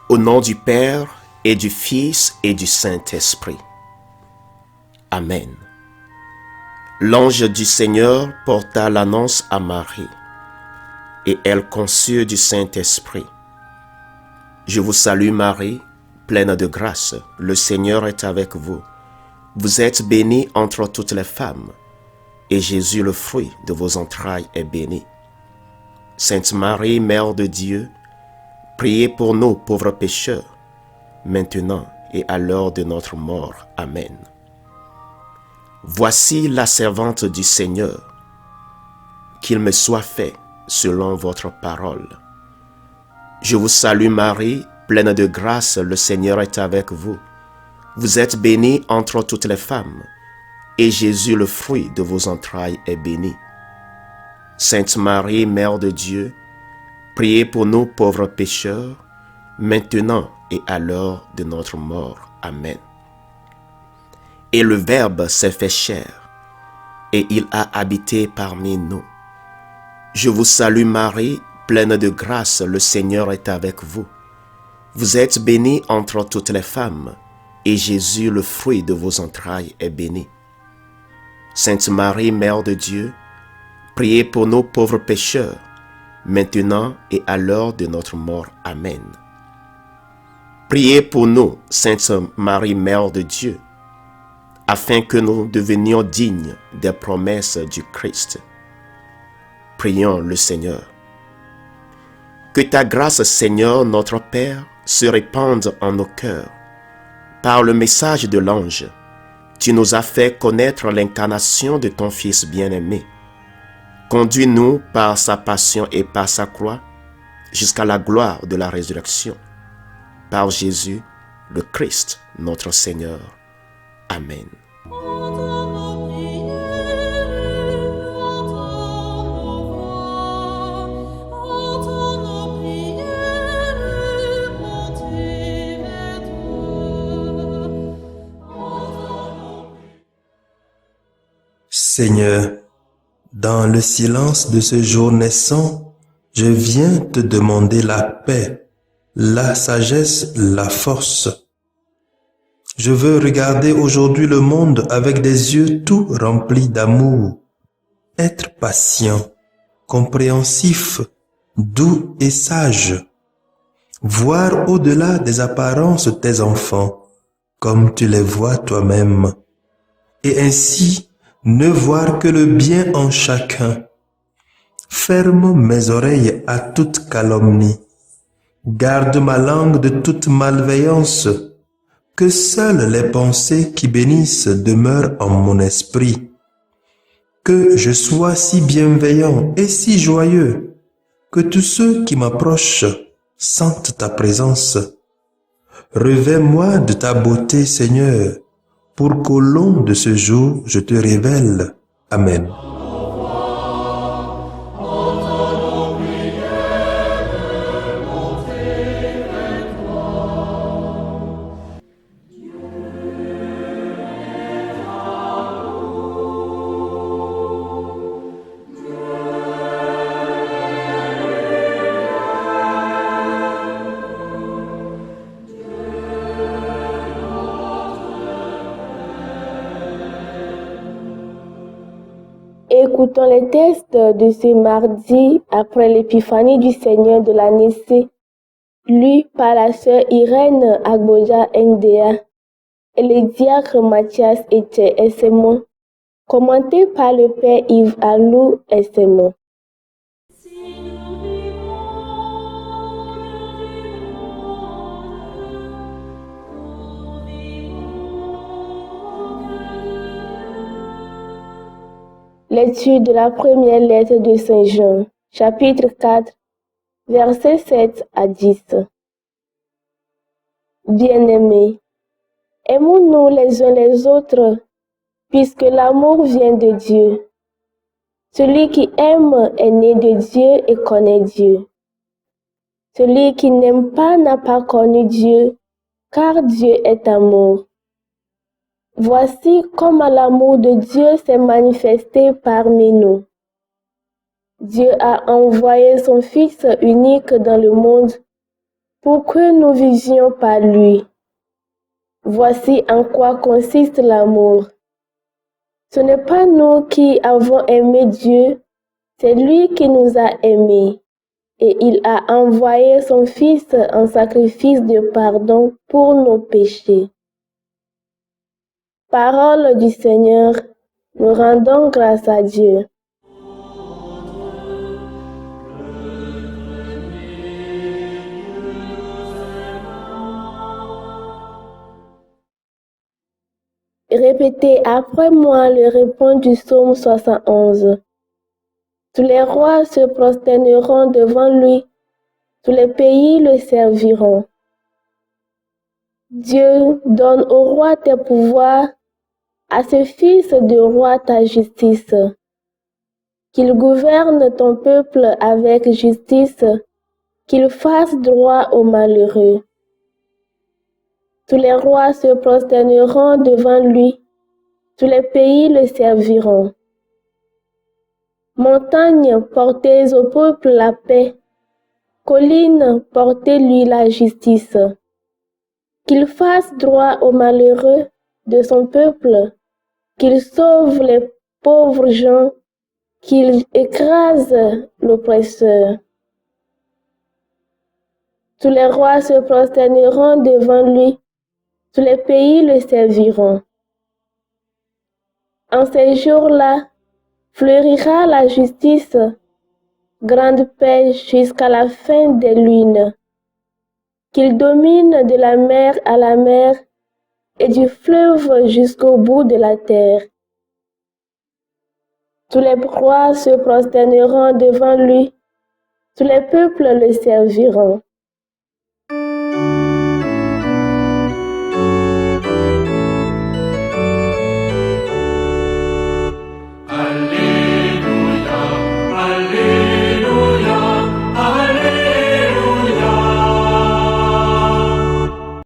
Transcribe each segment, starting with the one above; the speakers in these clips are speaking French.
Au nom du Père et du Fils et du Saint-Esprit. Amen. L'ange du Seigneur porta l'annonce à Marie, et elle conçut du Saint-Esprit. Je vous salue Marie, pleine de grâce, le Seigneur est avec vous. Vous êtes bénie entre toutes les femmes, et Jésus, le fruit de vos entrailles, est béni. Sainte Marie, Mère de Dieu, priez pour nous pauvres pécheurs, maintenant et à l'heure de notre mort. Amen. Voici la servante du Seigneur, qu'il me soit fait selon votre parole. Je vous salue Marie, pleine de grâce, le Seigneur est avec vous. Vous êtes bénie entre toutes les femmes, et Jésus, le fruit de vos entrailles, est béni. Sainte Marie, Mère de Dieu, priez pour nous pauvres pécheurs, maintenant et à l'heure de notre mort. Amen. Et le Verbe s'est fait chair, et il a habité parmi nous. Je vous salue Marie, pleine de grâce, le Seigneur est avec vous. Vous êtes bénie entre toutes les femmes, et Jésus, le fruit de vos entrailles, est béni. Sainte Marie, Mère de Dieu, priez pour nous pauvres pécheurs, maintenant et à l'heure de notre mort. Amen. Priez pour nous, Sainte Marie, Mère de Dieu, afin que nous devenions dignes des promesses du Christ. Prions le Seigneur. Que ta grâce, Seigneur, notre Père, se répande en nos cœurs. Par le message de l'ange, tu nous as fait connaître l'incarnation de ton Fils bien-aimé. Conduis-nous par sa passion et par sa croix jusqu'à la gloire de la résurrection. Par Jésus, le Christ, notre Seigneur. Amen. Seigneur, dans le silence de ce jour naissant, je viens te demander la paix, la sagesse, la force. Je veux regarder aujourd'hui le monde avec des yeux tout remplis d'amour, être patient, compréhensif, doux et sage, voir au-delà des apparences tes enfants, comme tu les vois toi-même, et ainsi ne voir que le bien en chacun. Ferme mes oreilles à toute calomnie, garde ma langue de toute malveillance, que seules les pensées qui bénissent demeurent en mon esprit. Que je sois si bienveillant et si joyeux, que tous ceux qui m'approchent sentent ta présence. Revêt-moi de ta beauté, Seigneur, pour qu'au long de ce jour, je te révèle. Amen. Écoutons les textes de ce mardi après l'épiphanie du Seigneur de l'année C, lu par la sœur Irène Agboja Ndea et le diacre Mathias Etienne Essemon, commenté par le Père Yves Alou Essemon. Lecture de la première lettre de Saint Jean, chapitre 4, versets 7 à 10. Bien-aimés, aimons-nous les uns les autres, puisque l'amour vient de Dieu. Celui qui aime est né de Dieu et connaît Dieu. Celui qui n'aime pas n'a pas connu Dieu, car Dieu est amour. Voici comment l'amour de Dieu s'est manifesté parmi nous. Dieu a envoyé son Fils unique dans le monde pour que nous vivions par lui. Voici en quoi consiste l'amour. Ce n'est pas nous qui avons aimé Dieu, c'est lui qui nous a aimés. Et il a envoyé son Fils en sacrifice de pardon pour nos péchés. Parole du Seigneur, nous rendons grâce à Dieu. Répétez après moi le refrain du psaume 71. Tous les rois se prosterneront devant lui, tous les pays le serviront. Dieu, donne au roi tes pouvoirs, à ce fils de roi ta justice. Qu'il gouverne ton peuple avec justice, qu'il fasse droit aux malheureux. Tous les rois se prosterneront devant lui, tous les pays le serviront. Montagnes, portez au peuple la paix, collines, portez-lui la justice. Qu'il fasse droit aux malheureux de son peuple, qu'il sauve les pauvres gens, qu'il écrase l'oppresseur. Tous les rois se prosterneront devant lui, tous les pays le serviront. En ces jours-là, fleurira la justice, grande paix jusqu'à la fin des lunes. Qu'il domine de la mer à la mer et du fleuve jusqu'au bout de la terre. Tous les rois se prosterneront devant lui, tous les peuples le serviront.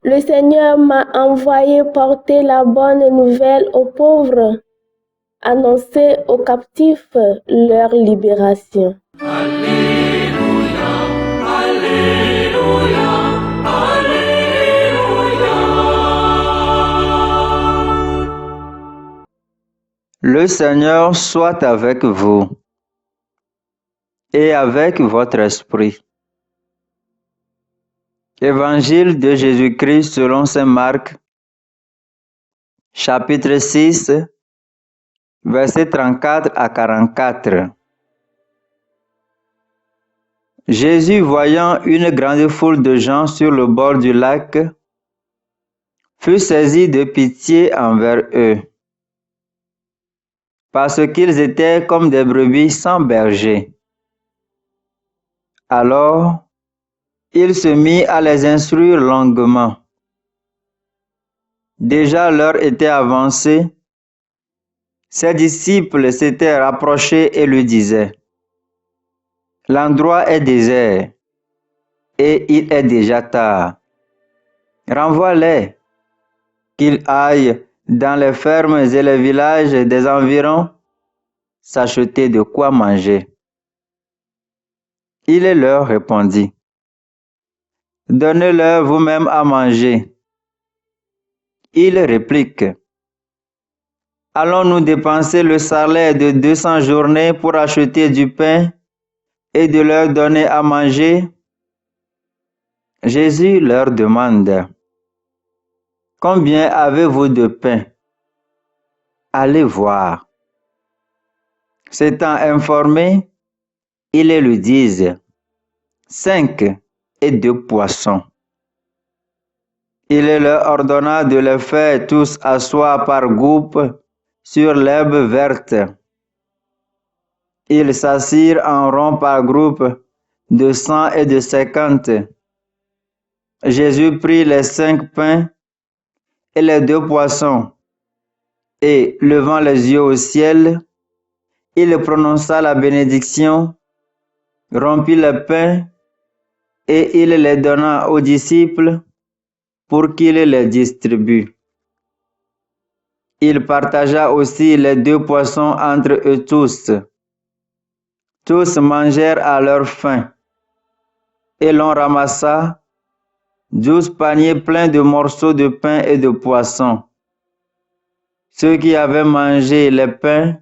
Le Seigneur m'a envoyé porter la bonne nouvelle aux pauvres, annoncer aux captifs leur libération. Alléluia, Alléluia, Alléluia. Le Seigneur soit avec vous et avec votre esprit. Évangile de Jésus-Christ selon saint Marc, chapitre 6, versets 34 à 44. Jésus, voyant une grande foule de gens sur le bord du lac, fut saisi de pitié envers eux, parce qu'ils étaient comme des brebis sans berger. Alors, il se mit à les instruire longuement. Déjà l'heure était avancée. Ses disciples s'étaient rapprochés et lui disaient: L'endroit est désert et il est déjà tard. Renvoie-les, qu'ils aillent dans les fermes et les villages des environs s'acheter de quoi manger. Il leur répondit: Donnez-leur vous-même à manger. Ils répliquent: Allons-nous dépenser le salaire de 200 journées pour acheter du pain et de leur donner à manger? Jésus leur demande: Combien avez-vous de pain? Allez voir. S'étant informés, ils lui disent: 5 et 2 poissons. Il leur ordonna de les faire tous asseoir par groupe sur l'herbe verte. Ils s'assirent en rond par groupe de 100 et de 50. Jésus prit les 5 pains et les 2 poissons, et levant les yeux au ciel, il prononça la bénédiction, rompit le pain, et il les donna aux disciples pour qu'ils les distribuent. Il partagea aussi les 2 poissons entre eux tous. Tous mangèrent à leur faim, et l'on ramassa 12 paniers pleins de morceaux de pain et de poissons. Ceux qui avaient mangé les pains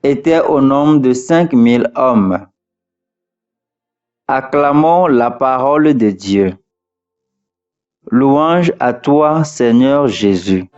étaient au nombre de 5000 hommes. Acclamons la parole de Dieu. Louange à toi, Seigneur Jésus.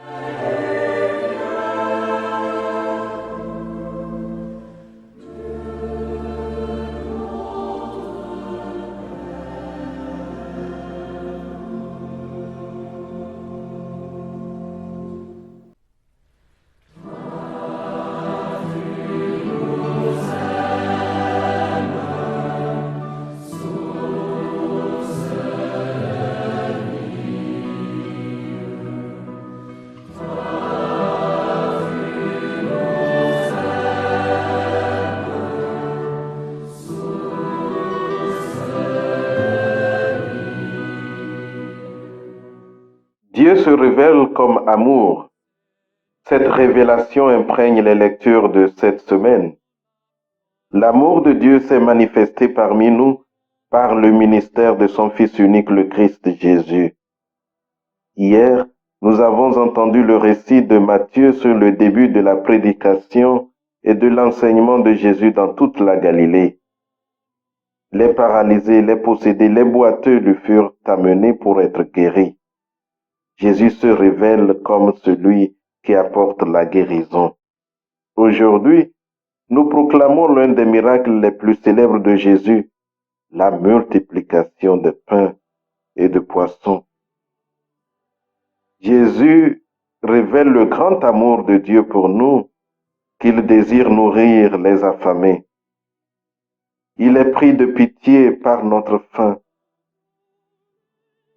Dieu se révèle comme amour. Cette révélation imprègne les lectures de cette semaine. L'amour de Dieu s'est manifesté parmi nous par le ministère de son Fils unique, le Christ Jésus. Hier, nous avons entendu le récit de Matthieu sur le début de la prédication et de l'enseignement de Jésus dans toute la Galilée. Les paralysés, les possédés, les boiteux lui furent amenés pour être guéris. Jésus se révèle comme celui qui apporte la guérison. Aujourd'hui, nous proclamons l'un des miracles les plus célèbres de Jésus, la multiplication de pains et de poissons. Jésus révèle le grand amour de Dieu pour nous, qu'il désire nourrir les affamés. Il est pris de pitié par notre faim.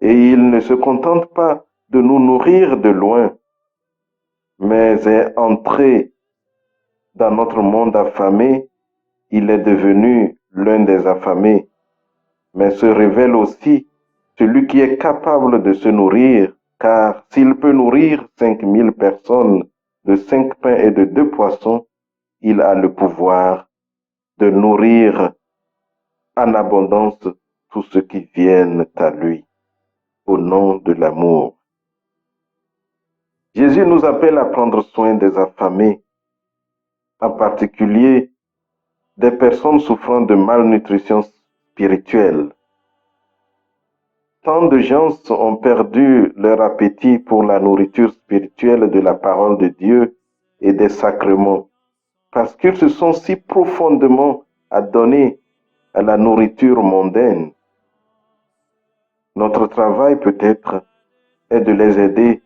Et il ne se contente pas de nous nourrir de loin, mais est entré dans notre monde affamé. Il est devenu l'un des affamés, mais se révèle aussi celui qui est capable de se nourrir, car s'il peut nourrir 5000 personnes de 5 pains et de 2 poissons, il a le pouvoir de nourrir en abondance tous ceux qui viennent à lui, au nom de l'amour. Jésus nous appelle à prendre soin des affamés, en particulier des personnes souffrant de malnutrition spirituelle. Tant de gens ont perdu leur appétit pour la nourriture spirituelle de la parole de Dieu et des sacrements, parce qu'ils se sont si profondément adonnés à la nourriture mondaine. Notre travail peut-être est de les aider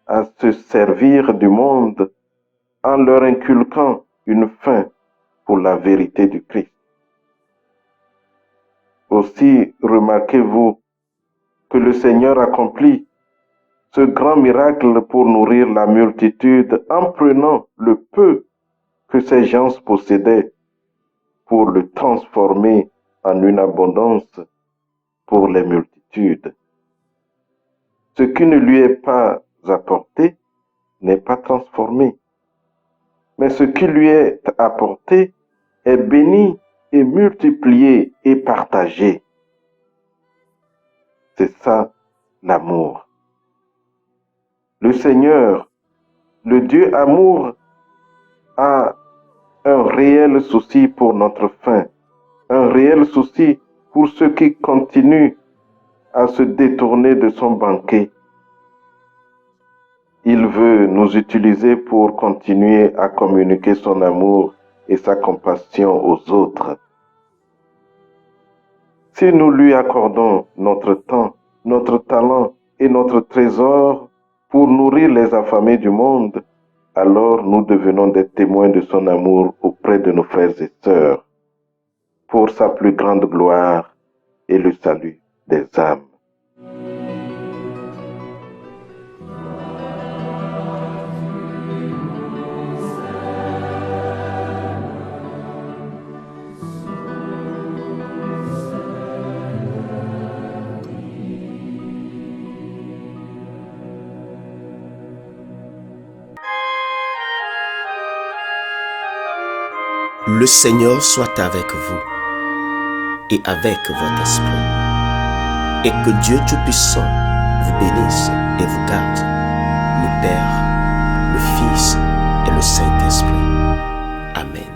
à se servir du monde en leur inculquant une faim pour la vérité du Christ. Aussi, remarquez-vous que le Seigneur accomplit ce grand miracle pour nourrir la multitude en prenant le peu que ces gens possédaient pour le transformer en une abondance pour les multitudes. Ce qui ne lui est pas apporté n'est pas transformé, mais ce qui lui est apporté est béni et multiplié et partagé. C'est ça l'amour. Le Seigneur, le Dieu amour, a un réel souci pour notre faim, un réel souci pour ceux qui continuent à se détourner de son banquet. Il veut nous utiliser pour continuer à communiquer son amour et sa compassion aux autres. Si nous lui accordons notre temps, notre talent et notre trésor pour nourrir les affamés du monde, alors nous devenons des témoins de son amour auprès de nos frères et sœurs, pour sa plus grande gloire et le salut des âmes. Le Seigneur soit avec vous et avec votre esprit. et que Dieu Tout-Puissant vous bénisse et vous garde, le Père, le Fils et le Saint-Esprit. Amen.